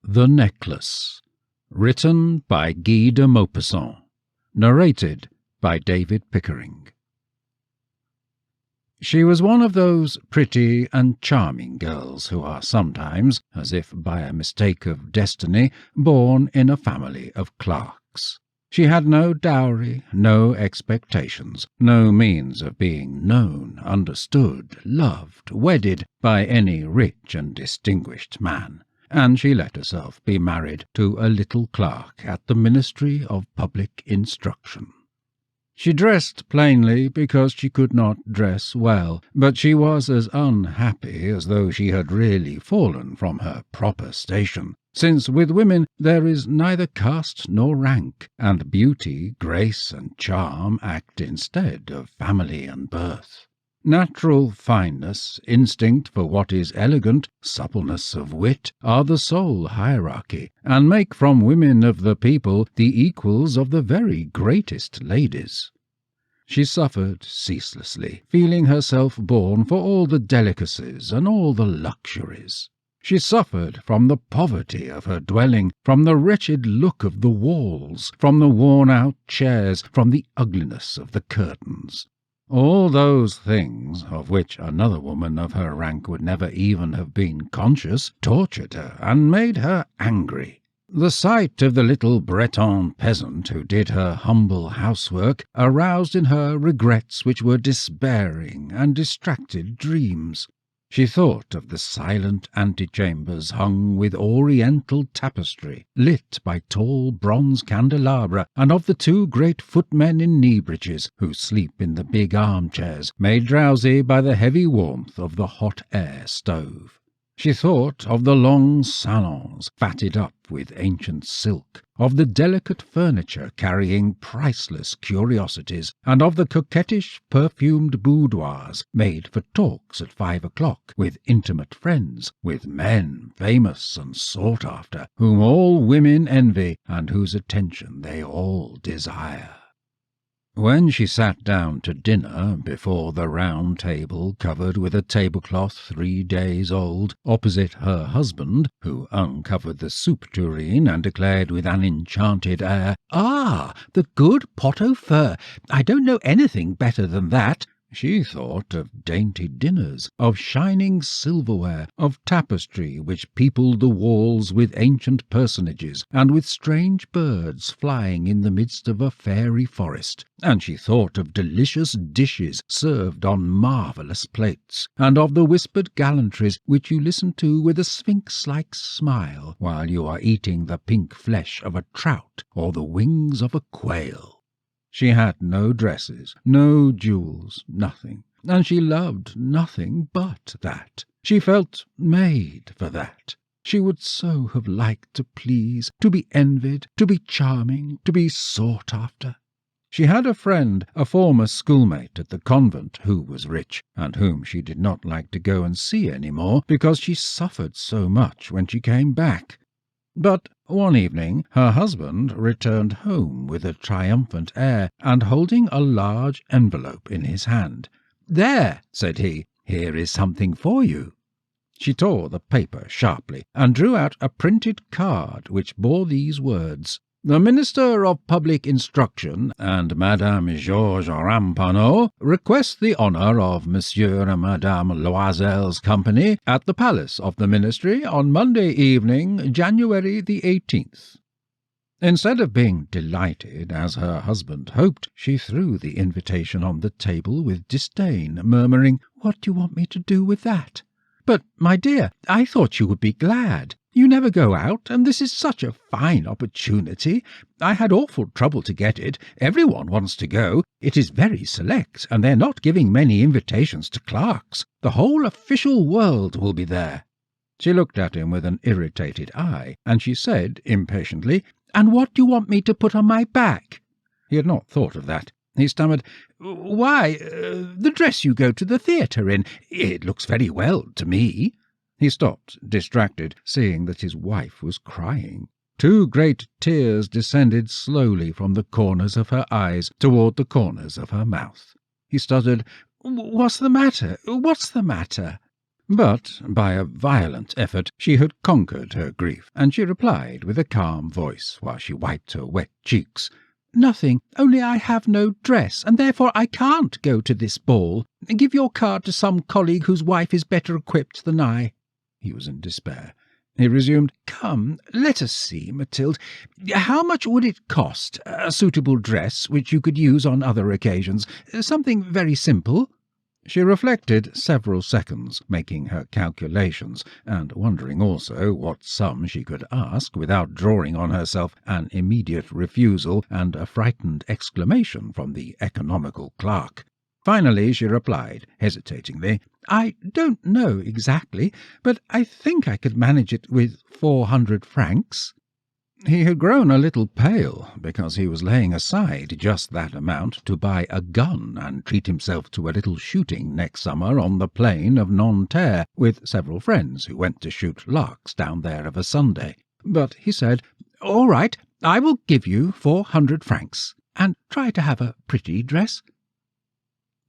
The Necklace. Written by Guy de Maupassant. Narrated by David Pickering. She was one of those pretty and charming girls who are sometimes, as if by a mistake of destiny, born in a family of clerks. She had no dowry, no expectations, no means of being known, understood, loved, wedded by any rich and distinguished man, and she let herself be married to a little clerk at the Ministry of Public Instruction. She dressed plainly because she could not dress well, but she was as unhappy as though she had really fallen from her proper station, since with women there is neither caste nor rank, and beauty, grace, and charm act instead of family and birth. Natural fineness, instinct for what is elegant, suppleness of wit, are the sole hierarchy, and make from women of the people the equals of the very greatest ladies. She suffered ceaselessly, feeling herself born for all the delicacies and all the luxuries. She suffered from the poverty of her dwelling, from the wretched look of the walls, from the worn-out chairs, from the ugliness of the curtains. All those things, of which another woman of her rank would never even have been conscious, tortured her and made her angry. The sight of the little Breton peasant who did her humble housework aroused in her regrets which were despairing and distracted dreams. She thought of the silent antechambers hung with oriental tapestry, lit by tall bronze candelabra, and of the two great footmen in knee-breeches who sleep in the big armchairs, made drowsy by the heavy warmth of the hot-air stove. She thought of the long salons, fatted up with ancient silk, of the delicate furniture carrying priceless curiosities, and of the coquettish perfumed boudoirs made for talks at 5 o'clock with intimate friends, with men famous and sought after, whom all women envy and whose attention they all desire. When she sat down to dinner before the round table covered with a tablecloth 3 days old, opposite her husband, who uncovered the soup tureen and declared with an enchanted air, "Ah, the good pot-au-feu! I don't know anything better than that," she thought of dainty dinners, of shining silverware, of tapestry which peopled the walls with ancient personages, and with strange birds flying in the midst of a fairy forest, and she thought of delicious dishes served on marvellous plates, and of the whispered gallantries which you listen to with a sphinx-like smile while you are eating the pink flesh of a trout or the wings of a quail. She had no dresses, no jewels, nothing, and she loved nothing but that. She felt made for that. She would so have liked to please, to be envied, to be charming, to be sought after. She had a friend, a former schoolmate at the convent, who was rich, and whom she did not like to go and see any more because she suffered so much when she came back. But one evening her husband returned home with a triumphant air, and holding a large envelope in his hand. "There," said he, "here is something for you." She tore the paper sharply, and drew out a printed card which bore these words: "The Minister of Public Instruction and Madame Georges Ramponneau request the honour of Monsieur and Madame Loisel's company at the Palace of the Ministry on Monday evening, January the 18th. Instead of being delighted, as her husband hoped, she threw the invitation on the table with disdain, murmuring, "What do you want me to do with that? But, my dear, I thought you would be glad. You never go out, and this is such a fine opportunity. I had awful trouble to get it. Everyone wants to go. It is very select, and they're not giving many invitations to clerks. The whole official world will be there." She looked at him with an irritated eye, and she said impatiently, "And what do you want me to put on my back?" He had not thought of that. He stammered, "Why, the dress you go to the theatre in. It looks very well to me." He stopped, distracted, seeing that his wife was crying. 2 great tears descended slowly from the corners of her eyes toward the corners of her mouth. He stuttered, "What's the matter? What's the matter?" But by a violent effort she had conquered her grief, and she replied with a calm voice, while she wiped her wet cheeks, "Nothing, only I have no dress, and therefore I can't go to this ball. Give your card to some colleague whose wife is better equipped than I." He was in despair. He resumed, "Come, let us see, Mathilde. How much would it cost, a suitable dress which you could use on other occasions? Something very simple?" She reflected several seconds, making her calculations, and wondering also what sum she could ask without drawing on herself an immediate refusal and a frightened exclamation from the economical clerk. Finally she replied, hesitatingly, "I don't know exactly, but I think I could manage it with 400 francs. He had grown a little pale, because he was laying aside just that amount to buy a gun and treat himself to a little shooting next summer on the plain of Nanterre, with several friends who went to shoot larks down there of a Sunday. But he said, "All right, I will give you 400 francs, and try to have a pretty dress."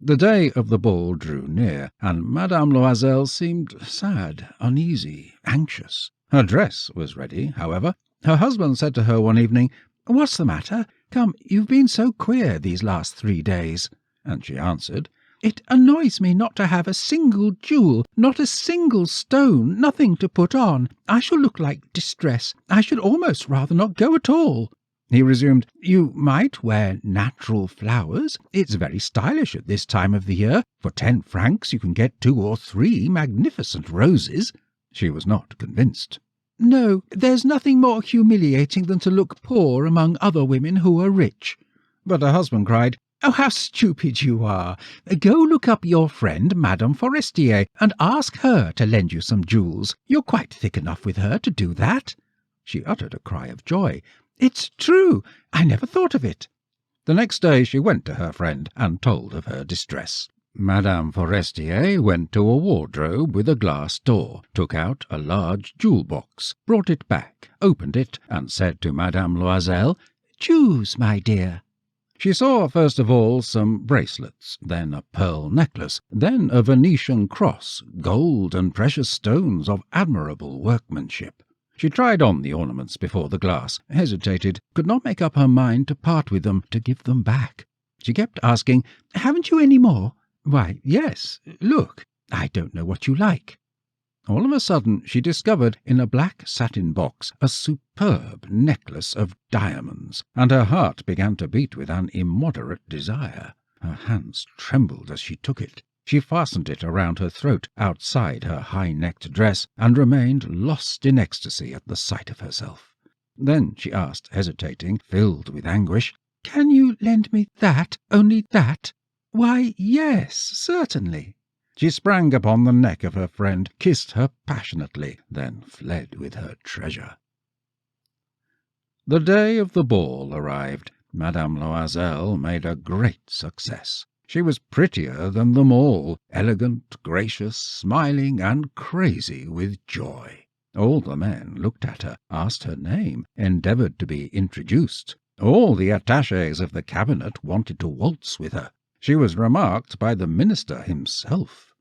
The day of the ball drew near, and Madame Loisel seemed sad, uneasy, anxious. Her dress was ready, however. Her husband said to her one evening, "What's the matter? Come, you've been so queer these last 3 days." And she answered, "It annoys me not to have a single jewel, not a single stone, nothing to put on. I shall look like distress. I should almost rather not go at all." He resumed, "You might wear natural flowers. It's very stylish at this time of the year. For 10 francs you can get 2 or 3 magnificent roses." She was not convinced. "No, there's nothing more humiliating than to look poor among other women who are rich." But her husband cried, "Oh, how stupid you are! Go look up your friend Madame Forestier, and ask her to lend you some jewels. You're quite thick enough with her to do that." She uttered a cry of joy. "It's true! I never thought of it." The next day she went to her friend and told of her distress. Madame Forestier went to a wardrobe with a glass door, took out a large jewel-box, brought it back, opened it, and said to Madame Loisel, "Choose, my dear." She saw first of all some bracelets, then a pearl necklace, then a Venetian cross, gold and precious stones of admirable workmanship. She tried on the ornaments before the glass, hesitated, could not make up her mind to part with them, to give them back. She kept asking, "Haven't you any more?" "Why, yes, look. I don't know what you like." All of a sudden she discovered in a black satin box a superb necklace of diamonds, and her heart began to beat with an immoderate desire. Her hands trembled as she took it. She fastened it around her throat, outside her high-necked dress, and remained lost in ecstasy at the sight of herself. Then she asked, hesitating, filled with anguish, "Can you lend me that, only that?" "Why, yes, certainly." She sprang upon the neck of her friend, kissed her passionately, then fled with her treasure. The day of the ball arrived. Madame Loisel made a great success. She was prettier than them all, elegant, gracious, smiling, and crazy with joy. All the men looked at her, asked her name, endeavoured to be introduced. All the attachés of the cabinet wanted to waltz with her. She was remarked by the minister himself.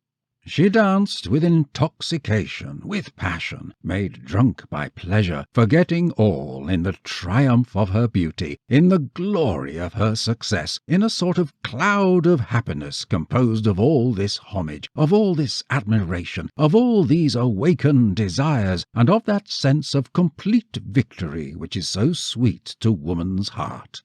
She danced with intoxication, with passion, made drunk by pleasure, forgetting all in the triumph of her beauty, in the glory of her success, in a sort of cloud of happiness composed of all this homage, of all this admiration, of all these awakened desires, and of that sense of complete victory which is so sweet to woman's heart.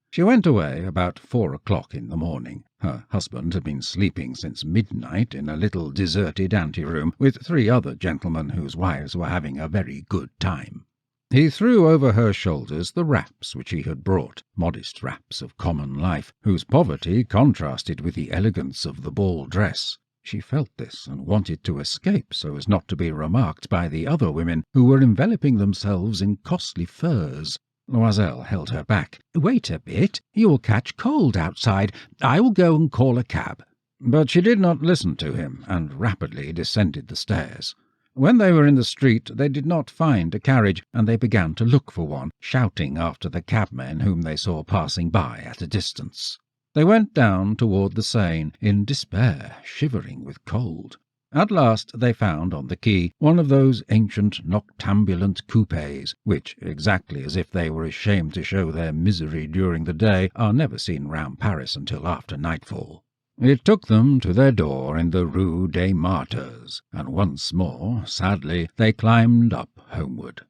She went away about 4 o'clock in the morning. Her husband had been sleeping since midnight in a little deserted anteroom with 3 other gentlemen whose wives were having a very good time. He threw over her shoulders the wraps which he had brought, modest wraps of common life, whose poverty contrasted with the elegance of the ball dress. She felt this and wanted to escape so as not to be remarked by the other women, who were enveloping themselves in costly furs. Loisel held her back. "Wait a bit. You will catch cold outside. I will go and call a cab." But she did not listen to him, and rapidly descended the stairs. When they were in the street they did not find a carriage, and they began to look for one, shouting after the cabmen whom they saw passing by at a distance. They went down toward the Seine, in despair, shivering with cold. At last they found on the quay one of those ancient noctambulant coupés, which, exactly as if they were ashamed to show their misery during the day, are never seen round Paris until after nightfall. It took them to their door in the Rue des Martyrs, and once more, sadly, they climbed up homeward.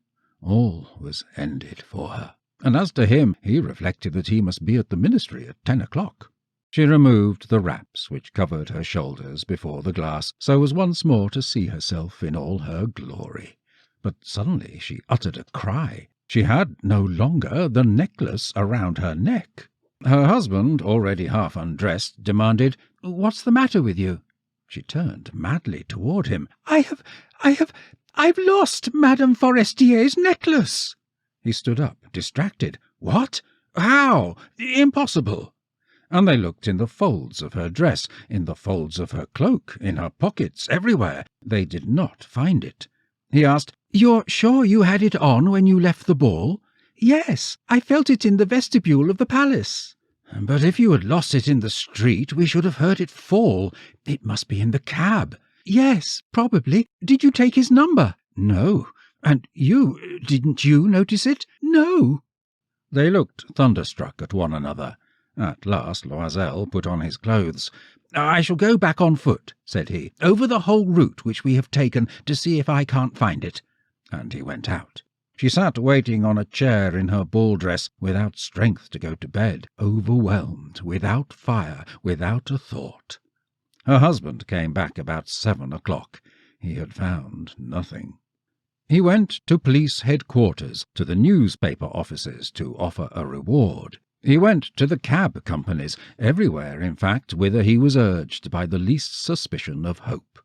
All was ended for her. And as to him, he reflected that he must be at the ministry at 10 o'clock. She removed the wraps which covered her shoulders before the glass, so as once more to see herself in all her glory. But suddenly she uttered a cry. She had no longer the necklace around her neck. Her husband, already half undressed, demanded, "What's the matter with you?" She turned madly toward him. I've lost Madame Forestier's necklace." He stood up, distracted. "What? How? Impossible!" And they looked in the folds of her dress, in the folds of her cloak, in her pockets, everywhere. They did not find it. He asked, "You're sure you had it on when you left the ball?" "Yes, I felt it in the vestibule of the palace." "But if you had lost it in the street, we should have heard it fall. It must be in the cab." "Yes, probably. Did you take his number?" "No." "And didn't you notice it?" "No." They looked thunderstruck at one another. At last Loisel put on his clothes. "I shall go back on foot," said he, "over the whole route which we have taken to see if I can't find it." And he went out. She sat waiting on a chair in her ball dress, without strength to go to bed, overwhelmed, without fire, without a thought. Her husband came back about 7 o'clock. He had found nothing. He went to police headquarters, to the newspaper offices, to offer a reward. He went to the cab companies, everywhere, in fact, whither he was urged by the least suspicion of hope.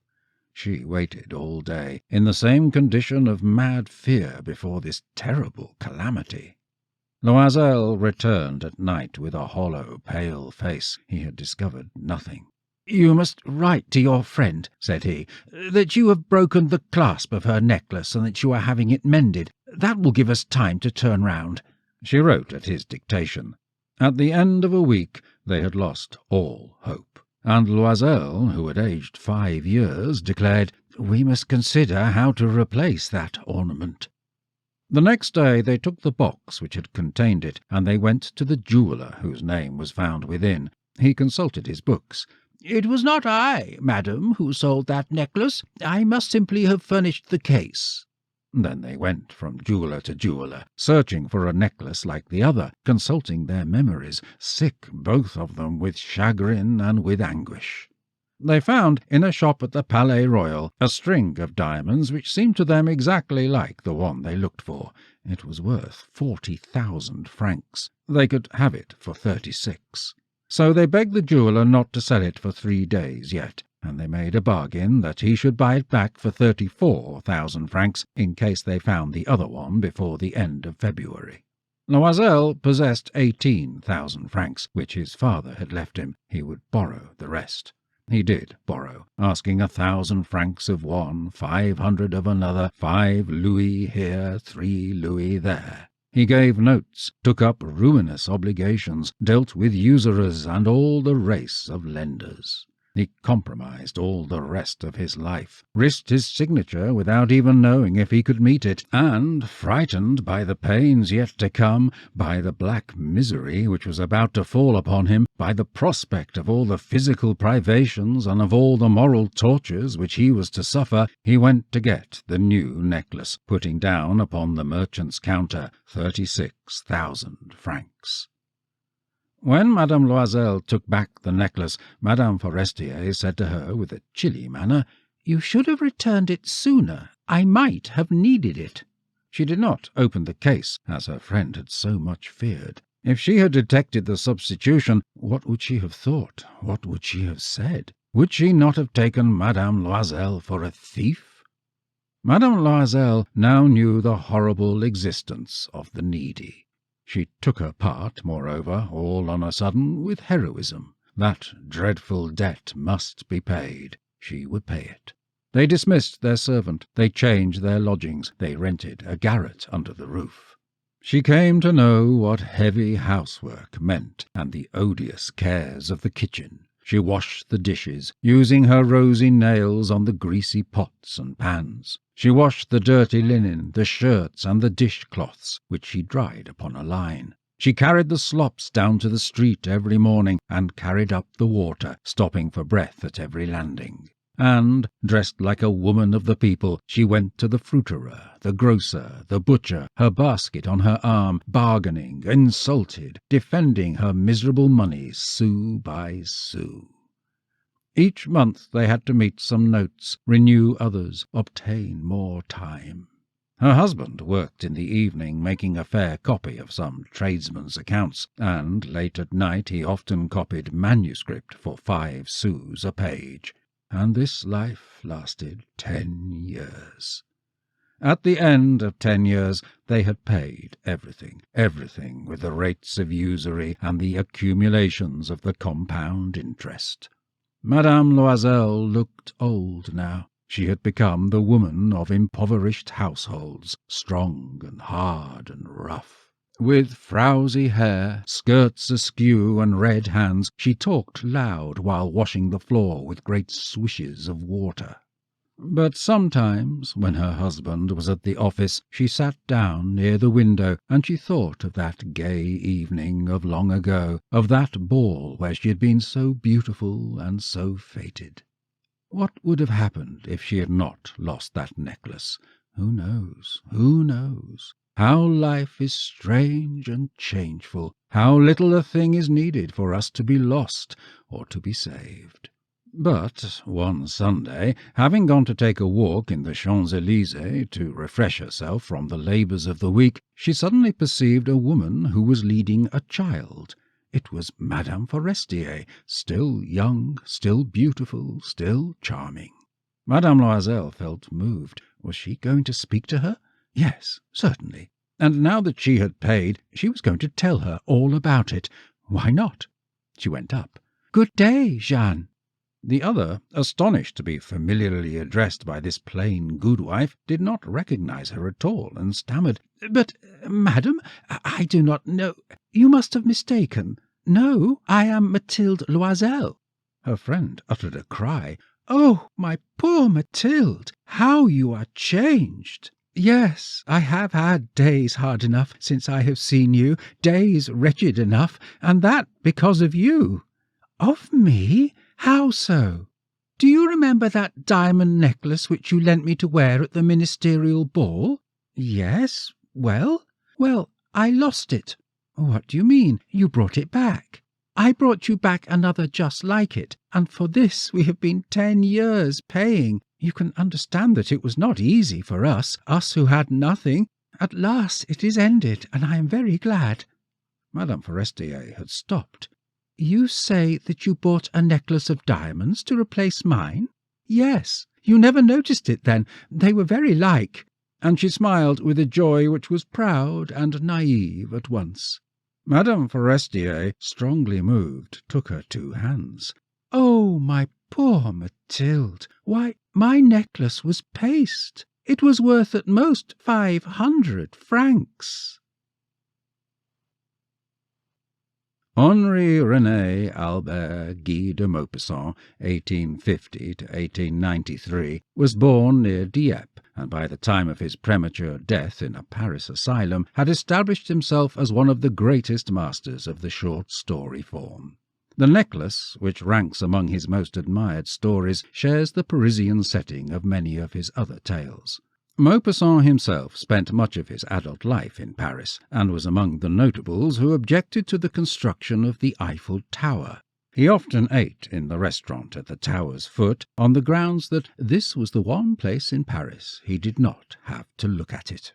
She waited all day, in the same condition of mad fear before this terrible calamity. Loisel returned at night with a hollow, pale face. He had discovered nothing. "You must write to your friend," said he, "that you have broken the clasp of her necklace and that you are having it mended. That will give us time to turn round." She wrote at his dictation. At the end of a week they had lost all hope, and Loisel, who had aged 5 years, declared, "We must consider how to replace that ornament." The next day they took the box which had contained it, and they went to the jeweller whose name was found within. He consulted his books. "It was not I, madam, who sold that necklace. I must simply have furnished the case." Then they went from jeweller to jeweller, searching for a necklace like the other, consulting their memories, sick both of them with chagrin and with anguish. They found in a shop at the Palais Royal a string of diamonds which seemed to them exactly like the one they looked for. It was worth 40,000 francs. They could have it for 36. So they begged the jeweller not to sell it for 3 days yet, and they made a bargain that he should buy it back for 34,000 francs in case they found the other one before the end of February. Loisel possessed 18,000 francs, which his father had left him. He would borrow the rest. He did borrow, asking 1,000 francs of one, 500 of another, 5 louis here, 3 louis there. He gave notes, took up ruinous obligations, dealt with usurers and all the race of lenders. He compromised all the rest of his life, risked his signature without even knowing if he could meet it, and, frightened by the pains yet to come, by the black misery which was about to fall upon him, by the prospect of all the physical privations and of all the moral tortures which he was to suffer, he went to get the new necklace, putting down upon the merchant's counter 36,000 francs. When Madame Loisel took back the necklace, Madame Forestier said to her with a chilly manner, "You should have returned it sooner. I might have needed it." She did not open the case, as her friend had so much feared. If she had detected the substitution, what would she have thought? What would she have said? Would she not have taken Madame Loisel for a thief? Madame Loisel now knew the horrible existence of the needy. She took her part, moreover, all on a sudden, with heroism. That dreadful debt must be paid. She would pay it. They dismissed their servant. They changed their lodgings. They rented a garret under the roof. She came to know what heavy housework meant, and the odious cares of the kitchen. She washed the dishes, using her rosy nails on the greasy pots and pans. She washed the dirty linen, the shirts and the dishcloths, which she dried upon a line. She carried the slops down to the street every morning, and carried up the water, stopping for breath at every landing. And, dressed like a woman of the people, she went to the fruiterer, the grocer, the butcher, her basket on her arm, bargaining, insulted, defending her miserable money sou by sou. Each month they had to meet some notes, renew others, obtain more time. Her husband worked in the evening, making a fair copy of some tradesman's accounts, and late at night he often copied manuscript for 5 sous a page. And this life lasted 10 years. At the end of 10 years they had paid everything, with the rates of usury and the accumulations of the compound interest. Madame Loisel looked old now. She had become the woman of impoverished households, strong and hard and rough. With frowsy hair, skirts askew, and red hands, she talked loud while washing the floor with great swishes of water. But sometimes, when her husband was at the office, she sat down near the window, and she thought of that gay evening of long ago, of that ball where she had been so beautiful and so fated. What would have happened if she had not lost that necklace? Who knows? Who knows? How life is strange and changeful, how little a thing is needed for us to be lost or to be saved. But one Sunday, having gone to take a walk in the Champs-Élysées to refresh herself from the labours of the week, she suddenly perceived a woman who was leading a child. It was Madame Forestier, still young, still beautiful, still charming. Madame Loisel felt moved. Was she going to speak to her? Yes, certainly. And now that she had paid, she was going to tell her all about it. Why not? She went up. "Good day, Jeanne." The other, astonished to be familiarly addressed by this plain goodwife, did not recognize her at all, and stammered, "But, madam, I do not know. You must have mistaken. No, I am Mathilde Loisel." Her friend uttered a cry. "Oh, my poor Mathilde, how you are changed!" "Yes, I have had days hard enough since I have seen you, days wretched enough, and that because of you." "Of me? How so?" "Do you remember that diamond necklace which you lent me to wear at the ministerial ball?" "Yes. Well?" "Well, I lost it." "What do you mean? You brought it back." "I brought you back another just like it, and for this we have been 10 years paying. You can understand that it was not easy for us who had nothing. At last it is ended, and I am very glad." Madame Forestier had stopped. "You say that you bought a necklace of diamonds to replace mine?" "Yes. You never noticed it then. They were very like." And she smiled with a joy which was proud and naïve at once. Madame Forestier, strongly moved, took her 2 hands. "Oh, my poor Mathilde! Why, my necklace was paste. It was worth at most 500 francs. Henri René Albert Guy de Maupassant, 1850 to 1893, was born near Dieppe, and by the time of his premature death in a Paris asylum had established himself as one of the greatest masters of the short story form. The Necklace, which ranks among his most admired stories, shares the Parisian setting of many of his other tales. Maupassant himself spent much of his adult life in Paris, and was among the notables who objected to the construction of the Eiffel Tower. He often ate in the restaurant at the tower's foot, on the grounds that this was the one place in Paris he did not have to look at it.